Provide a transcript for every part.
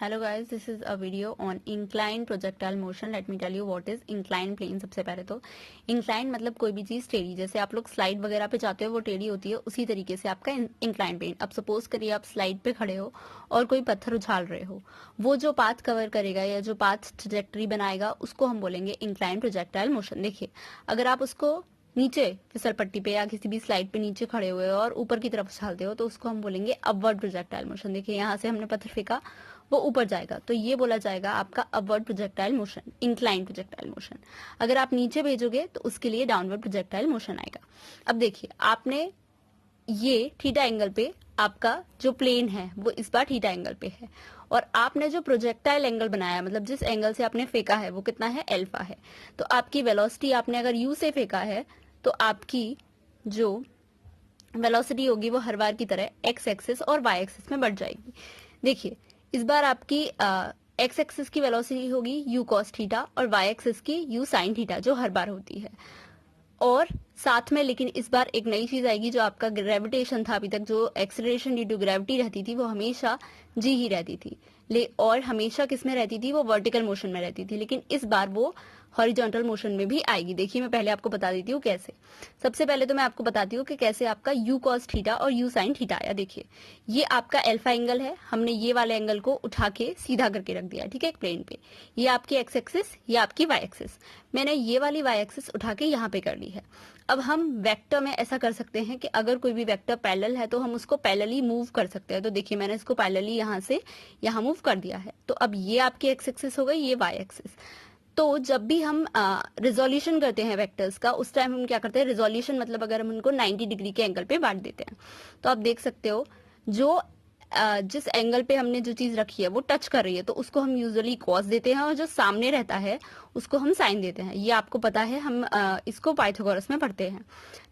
Hello guys, this is a video on inclined projectile motion. Let me tell you what is inclined plane. सबसे पहले तो inclined मतलब कोई भी चीज टेढ़ी, जैसे आप लोग स्लाइड वगैरह पे जाते हो वो टेढ़ी होती है, उसी तरीके से आपका inclined plane। अब सपोज करिए आप स्लाइड पे खड़े हो और कोई पत्थर उछाल रहे हो, वो जो पाथ कवर करेगा या जो पाथ ट्रैजेक्टरी बनाएगा उसको हम बोलेंगे inclined projectile motion। देखिए, अगर आप उसको नीचे फिसल पट्टी पे या किसी भी स्लाइड पे नीचे खड़े हुए हो और ऊपर की तरफ उछालते हो तो उसको हम बोलेंगे अपवर्ड प्रोजेक्टाइल मोशन। देखिए, यहाँ से हमने पत्थर फेंका, वो ऊपर जाएगा तो ये बोला जाएगा आपका upward projectile motion, incline projectile motion. अगर आप नीचे भेजोगे तो उसके लिए डाउनवर्ड प्रोजेक्टाइल मोशन आएगा। अब देखिए, आपने ये थीटा एंगल पे आपका जो प्लेन है वो इस बार थीटा एंगल पे है, और आपने जो प्रोजेक्टाइल एंगल बनाया मतलब जिस एंगल से आपने फेंका है वो कितना है, अल्फा है। तो आपकी वेलोसिटी आपने अगर यू से फेंका है तो आपकी जो वेलोसिटी होगी वो हर बार की तरह एक्स एक्सिस और वाई एक्सिस में बढ़ जाएगी। देखिए, इस बार आपकी एक्स एक्सिस की वेलोसिटी होगी यू कॉस थीटा और वाई एक्सिस की यू साइन थीटा, जो हर बार होती है। और साथ में लेकिन इस बार एक नई चीज आएगी, जो आपका ग्रेविटेशन था, अभी तक जो एक्सेलरेशन ड्यू टू ग्रेविटी रहती थी वो हमेशा जी ही रहती थी, और हमेशा किस में रहती थी, वो वर्टिकल मोशन में रहती थी, लेकिन इस बार वो हॉरिजॉन्टल मोशन में भी आएगी। देखिए, मैं पहले आपको बता देती हूँ कैसे। सबसे पहले तो मैं आपको बताती हूँ कि कैसे आपका यू कॉस थीटा और यू साइन थीटा आया। देखिए, ये आपका अल्फा एंगल है, हमने ये वाले एंगल को उठा के सीधा करके रख दिया, ठीक है, एक प्लेन पे। ये आपकी एक्स एक्सिस, ये आपकी वाई एक्सिस, मैंने ये वाली वाई एक्सिस उठा के यहाँ पे कर ली है। अब हम वेक्टर में ऐसा कर सकते हैं कि अगर कोई भी वेक्टर पैरेलल है तो हम उसको पैरेलली मूव कर सकते हैं। तो देखिए, मैंने इसको पैरेलली यहाँ से यहाँ मूव कर दिया है, तो अब ये आपकी एक्स एक्सिस हो गई, ये वाई एक्सिस। तो जब भी हम रिजोल्यूशन करते हैं वेक्टर्स का, उस टाइम हम क्या करते हैं, रिजोल्यूशन मतलब अगर हम उनको 90 डिग्री के एंगल पे बांट देते हैं, तो आप देख सकते हो जो जिस एंगल पे हमने जो चीज रखी है वो टच कर रही है तो उसको हम यूजुअली कॉस देते हैं, और जो सामने रहता है उसको हम साइन देते हैं। ये आपको पता है, हम इसको पाइथागोरस में पढ़ते हैं,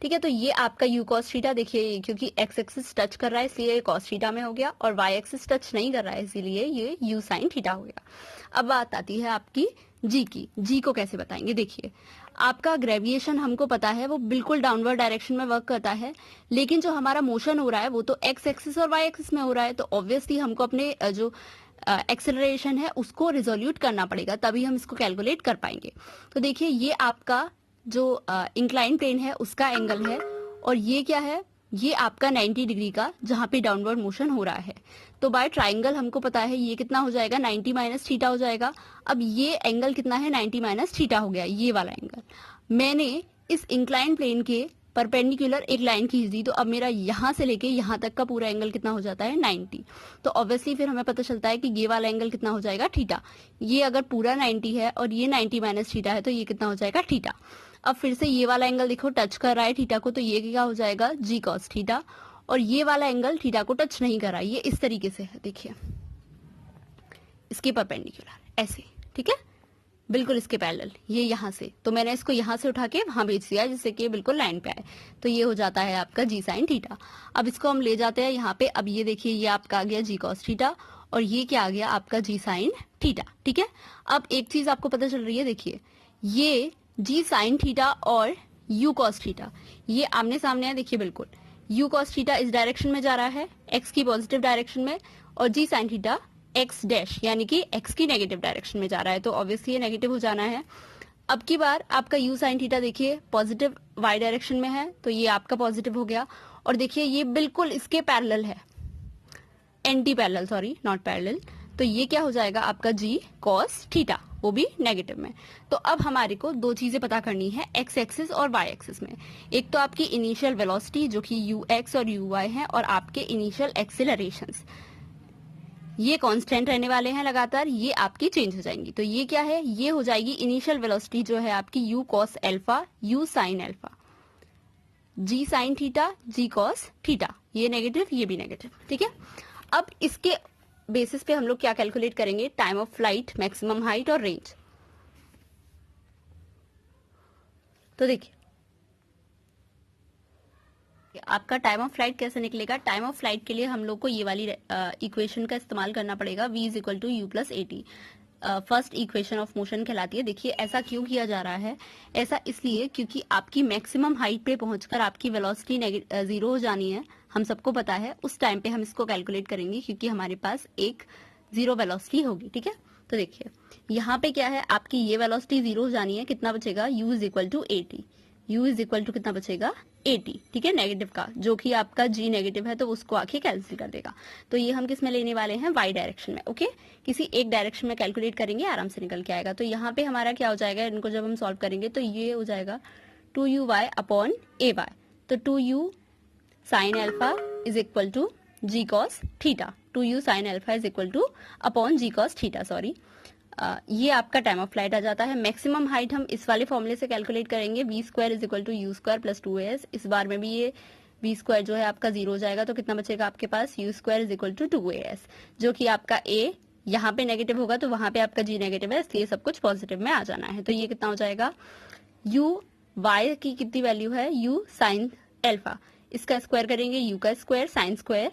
ठीक है। तो ये आपका यू कॉस थीटा, देखिए क्योंकि एक्स एक्सिस टच कर रहा है इसलिए ये कॉस थीटा में हो गया, और वाई एक्सिस टच नहीं कर रहा है इसीलिए ये यू साइन थीटा हो गया। अब बात आती है आपकी जी की। जी को कैसे बताएंगे? देखिए, आपका ग्रेविएशन हमको पता है वो बिल्कुल डाउनवर्ड डायरेक्शन में वर्क करता है, लेकिन जो हमारा मोशन हो रहा है वो तो एक्स एक्सिस और वाई एक्सिस में हो रहा है, तो ऑब्वियसली हमको अपने जो एक्सेलरेशन है उसको रिजोल्यूट करना पड़ेगा, तभी हम इसको कैलकुलेट कर पाएंगे। तो देखिए, ये आपका जो इंक्लाइन प्लेन है उसका एंगल है, और ये क्या है, ये आपका 90 डिग्री का जहां पे डाउनवर्ड मोशन हो रहा है। तो बाय ट्राइंगल हमको पता है ये कितना हो जाएगा, 90 माइनस थीटा हो जाएगा। अब ये एंगल कितना है, 90 माइनस थीटा हो गया, ये वाला एंगल। मैंने इस इंक्लाइन प्लेन के परपेंडिकुलर एक लाइन खींच दी, तो अब मेरा यहाँ से लेके यहाँ तक का पूरा एंगल कितना हो जाता है, 90। तो ऑब्वियसली फिर हमें पता चलता है कि ये वाला एंगल कितना हो जाएगा, थीटा। ये अगर पूरा 90 है और ये 90 माइनस थीटा है तो ये कितना हो जाएगा, थीटा। अब फिर से ये वाला एंगल देखो टच कर रहा है थीटा को, तो ये क्या हो जाएगा, जी कॉस थीटा। और ये वाला एंगल थीटा को टच नहीं कर रहा है, ये इस तरीके से है, देखिए इसके परपेंडिकुलर ऐसे, ठीक है, बिल्कुल इसके पैरेलल, ये यहाँ से। तो मैंने इसको यहाँ से उठा के वहां भेज दिया जिससे कि बिल्कुल लाइन पे आए, तो ये हो जाता है आपका जी साइन थीटा। अब इसको हम ले जाते हैं यहाँ पे। अब ये देखिए, ये आपका आ गया जी कॉस थीटा, और ये क्या आ गया आपका जी साइन थीटा, ठीक है। अब एक चीज आपको पता चल रही है, देखिए ये जी साइन थीटा और यू कॉस थीटा ये आमने सामने है। देखिए बिल्कुल, यू कॉस थीटा इस डायरेक्शन में जा रहा है, एक्स की पॉजिटिव डायरेक्शन में, और जी साइन थीटा एक्स डैश यानी कि एक्स की नेगेटिव डायरेक्शन में जा रहा है, तो ऑब्वियसली ये नेगेटिव हो जाना है। अब की बार आपका यू साइन थीटा देखिए पॉजिटिव वाई डायरेक्शन में है, तो ये आपका पॉजिटिव हो गया, और देखिए ये बिल्कुल इसके पैरेलल है, anti parallel, sorry not parallel. तो ये क्या हो जाएगा आपका जी कॉस थीटा, वो भी नेगेटिव में। तो अब हमारे को दो चीजें पता करनी है एक्स एक्सिस और वाई एक्सिस में। एक तो आपकी इनिशियल वेलोसिटी जो कि यू एक्स और यू वाई है, और आपके इनिशियल एक्सेलरेशंस, ये कांस्टेंट रहने वाले हैं लगातार, ये आपकी चेंज हो जाएंगी। तो ये क्या है, ये हो जाएगी इनिशियल वेलोसिटी जो है आपकी u cos alpha u sine alpha, g sine theta g cos theta, ये नेगेटिव ये भी नेगेटिव, ठीक है। अब इसके बेसिस पे हम लोग क्या कैलकुलेट करेंगे, time of flight, maximum height और रेंज। तो देखिए, आपका टाइम ऑफ फ्लाइट कैसे निकलेगा। टाइम ऑफ फ्लाइट के लिए हम लोग को ये वाली इक्वेशन का इस्तेमाल करना पड़ेगा, v is equal to u plus a t, first equation of motion कहलाती है। देखिए, ऐसा क्यों किया जा रहा है, ऐसा इसलिए क्योंकि आपकी मैक्सिमम हाइट पे पहुंचकर आपकी वेलोसिटी जीरो हो जानी है, हम सबको पता है। उस टाइम पे हम इसको कैलकुलेट करेंगे क्योंकि हमारे पास एक जीरो वेलोसिटी होगी, ठीक है। तो देखिए यहाँ पे क्या है, आपकी ये वेलोसिटी जीरो हो जानी है, कितना बचेगा, u is equal to 80, u is equal to कितना बचेगा 80, ठीक है, नेगेटिव का, जो कि आपका g नेगेटिव है तो उसको आके कैंसिल कर देगा। तो ये हम किस में लेने वाले हैं, y डायरेक्शन में, ओके। किसी एक डायरेक्शन में कैलकुलेट करेंगे, आराम से निकल के आएगा। तो यहाँ पे हमारा क्या हो जाएगा, इनको जब हम सॉल्व करेंगे तो ये हो जाएगा 2u(y) अपॉन ay। तो 2u sine alpha is equal to g cos theta, 2u sine alpha is equal to upon g cos theta, sorry. ये आपका टाइम ऑफ फ्लाइट आ जाता है। मैक्सिमम हाइट हम इस वाले फॉर्मूले से कैलकुलेट करेंगे, v square is equal to u square plus 2as। इस बार में भी ये वी स्क्वायर जो है आपका जीरो हो जाएगा, तो कितना बचेगा आपके पास, u square is equal to 2as, जो कि आपका a यहाँ पे नेगेटिव होगा तो वहां पे आपका g नेगेटिव है, इसलिए सब कुछ पॉजिटिव में आ जाना है। तो ये कितना हो जाएगा, u y की कितनी वैल्यू है, u साइन एल्फा, इसका स्क्वायर करेंगे, u का square sine square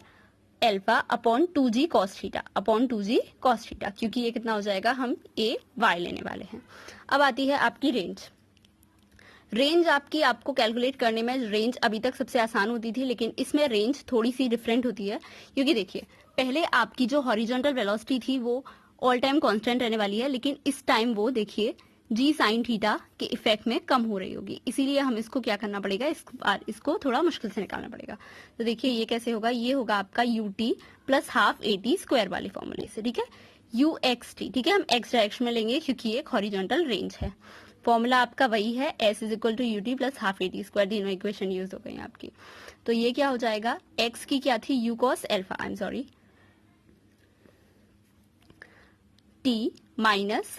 alpha upon 2g cos theta upon 2g cos theta, क्योंकि ये कितना हो जाएगा, हम a y लेने वाले हैं। अब आती है आपकी रेंज। रेंज आपको कैलकुलेट करने में रेंज अभी तक सबसे आसान होती थी, लेकिन इसमें रेंज थोड़ी सी डिफरेंट होती है, क्योंकि देखिए पहले आपकी जो हॉरिजॉन्टल वेलोसिटी थी वो ऑल टाइम कांस्टेंट रहने वाली है, लेकिन इस टाइम वो देखिए जी साइन थीटा के इफेक्ट में कम हो रही होगी, इसीलिए हम इसको क्या करना पड़ेगा, इसको थोड़ा मुश्किल से निकालना पड़ेगा। तो देखिए ये कैसे होगा, ये होगा आपका ut plus half at square वाले फॉर्मूले से, ठीक है, uxt, ठीक है, हम x डायरेक्शन में लेंगे क्योंकि ये एक हॉरिजॉन्टल रेंज है। फॉर्मूला आपका वही है, s is equal to ut plus half at square, तीनों इक्वेशन यूज हो गई हैं आपकी। तो ये क्या हो जाएगा, x की क्या थी, u cos alpha, I am sorry, t minus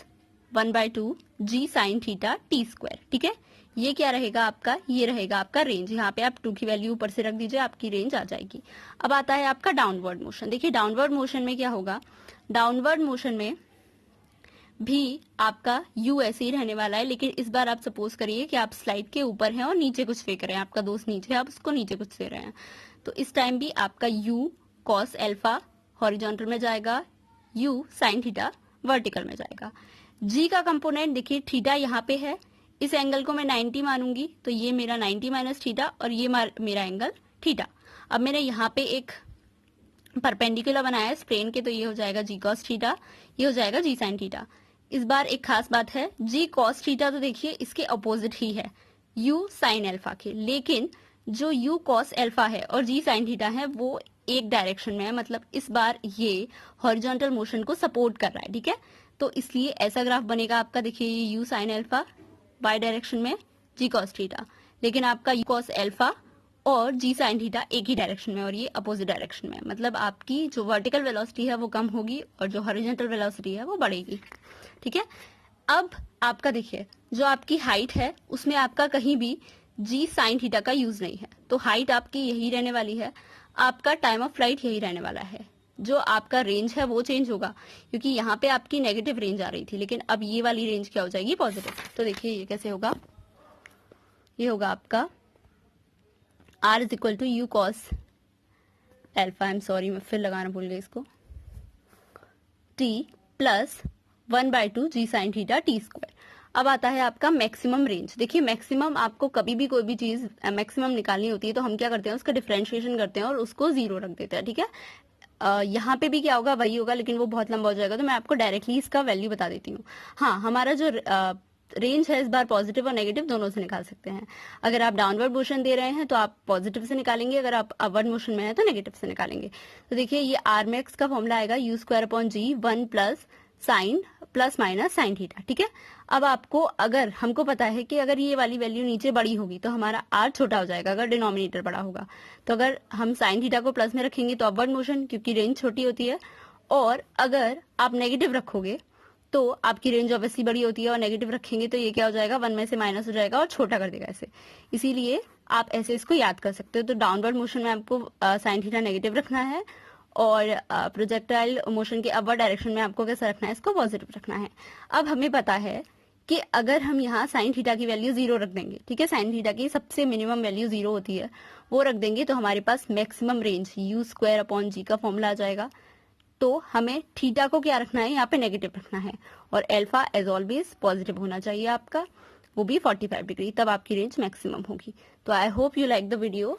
1/2 g sine theta t square, ठीक है। ये क्या रहेगा आपका, ये रहेगा आपका रेंज, यहाँ पे आप 2 की वैल्यू ऊपर से रख दीजिए, आपकी रेंज आ जाएगी। अब आता है आपका डाउनवर्ड मोशन। देखिए डाउनवर्ड मोशन में क्या होगा, डाउनवर्ड मोशन में भी आपका u ऐसे ही रहने वाला है, लेकिन इस बार आप सपोज करिए कि आप स्लाइड के ऊपर हैं और नीचे कुछ फेंक रहे हैं, आपका दोस्त नीचे है, आप उसको नीचे कुछ दे रहे हैं, तो इस टाइम भी आपका u cos एल्फा हॉरिजॉन्टल में जाएगा, u साइन थीटा वर्टिकल में जाएगा। g का कंपोनेंट देखिए थीटा यहाँ पे है, इस एंगल को मैं 90 मानूंगी, तो ये मेरा 90 माइनस थीटा और ये मेरा एंगल थीटा। अब मैंने यहाँ पे एक परपेंडिकुलर बनाया है स्प्लेन के, तो ये हो जाएगा g cos थीटा, ये हो जाएगा g साइन थीटा। इस बार एक खास बात है, g cos थीटा तो देखिए इसके अपोजिट ही है u साइन एल्फा के, लेकिन जो u cos एल्फा है और g साइन थीटा है वो एक डायरेक्शन में है, मतलब इस बार ये हॉरिजॉन्टल मोशन को सपोर्ट कर रहा है, ठीक है। तो इसलिए ऐसा ग्राफ बनेगा आपका, देखिए ये u sine alpha y direction में, g cos थीटा, लेकिन आपका u cos एल्फा और g साइन थीटा एक ही डायरेक्शन में और ये अपोजिट डायरेक्शन में, मतलब आपकी जो वर्टिकल वेलोसिटी है वो कम होगी और जो हॉरिजॉन्टल वेलोसिटी है वो बढ़ेगी, ठीक है। अब आपका देखिए जो आपकी हाइट है उसमें आपका कहीं भी g साइन थीटा का यूज नहीं है, तो हाइट आपकी यही रहने वाली है, आपका टाइम ऑफ फ्लाइट यही रहने वाला है। जो आपका रेंज है वो चेंज होगा, क्योंकि यहाँ पे आपकी नेगेटिव रेंज आ रही थी, लेकिन अब ये वाली रेंज क्या हो जाएगी, पॉजिटिव। तो देखिए ये कैसे होगा, ये होगा आपका r is equal to u cos alpha, I am sorry मैं फिर लगाना भूल गई इसको, t plus 1/2 g sine theta t square. अब आता है आपका मैक्सिमम रेंज। देखिए मैक्सिमम आपको कभी भी कोई भी चीज मैक्सिमम निकालनी होती है तो हम क्या करते हैं, उसका डिफरेंशिएशन करते हैं और उसको जीरो रख देते हैं, ठीक है। यहाँ पे भी क्या होगा, वही होगा, लेकिन वो बहुत लंबा हो जाएगा, तो मैं आपको डायरेक्टली इसका वैल्यू बता देती हूँ। हाँ, हमारा जो रेंज है इस बार पॉजिटिव और नेगेटिव दोनों से निकाल सकते हैं। अगर आप डाउनवर्ड मोशन दे रहे हैं तो आप पॉजिटिव से निकालेंगे, अगर आप अपवर्ड मोशन में है तो नेगेटिव से निकालेंगे। तो देखिए ये आर मैक्स का फॉर्मूला आएगा u square upon g 1 plus sign plus minus sine theta, ठीक है। अब आपको अगर हमको पता है कि अगर ये वाली वैल्यू नीचे बड़ी होगी तो हमारा r छोटा हो जाएगा अगर डिनोमिनेटर बड़ा होगा, तो अगर हम साइन थीटा को प्लस में रखेंगे तो अपवर्ड मोशन, क्योंकि रेंज छोटी होती है, और अगर आप नेगेटिव रखोगे तो आपकी रेंज ऑब्वियसली बड़ी होती है, और नेगेटिव रखेंगे तो ये क्या हो जाएगा, 1 में से माइनस हो जाएगा और छोटा कर देगा ऐसे, इसीलिए आप ऐसे इसको याद कर सकते हो। तो डाउनवर्ड मोशन में आपको साइन थीटा नेगेटिव रखना है और प्रोजेक्टाइल मोशन के अपवर्ड डायरेक्शन में आपको कैसा रखना है, इसको पॉजिटिव रखना है। अब हमें पता है कि अगर हम यहाँ साइन थीटा की वैल्यू 0 रख देंगे, ठीक है, साइन थीटा की सबसे मिनिमम वैल्यू 0 होती है, वो रख देंगे तो हमारे पास maximum range u square upon g का फॉर्मूला आ जाएगा। तो हमें थीटा को क्या रखना है, यहाँ पे नेगेटिव रखना है, और एल्फा एज ऑलवेज पॉजिटिव होना चाहिए आपका, वो भी 45 डिग्री, तब आपकी रेंज मैक्सिमम होगी। तो I hope you like the video.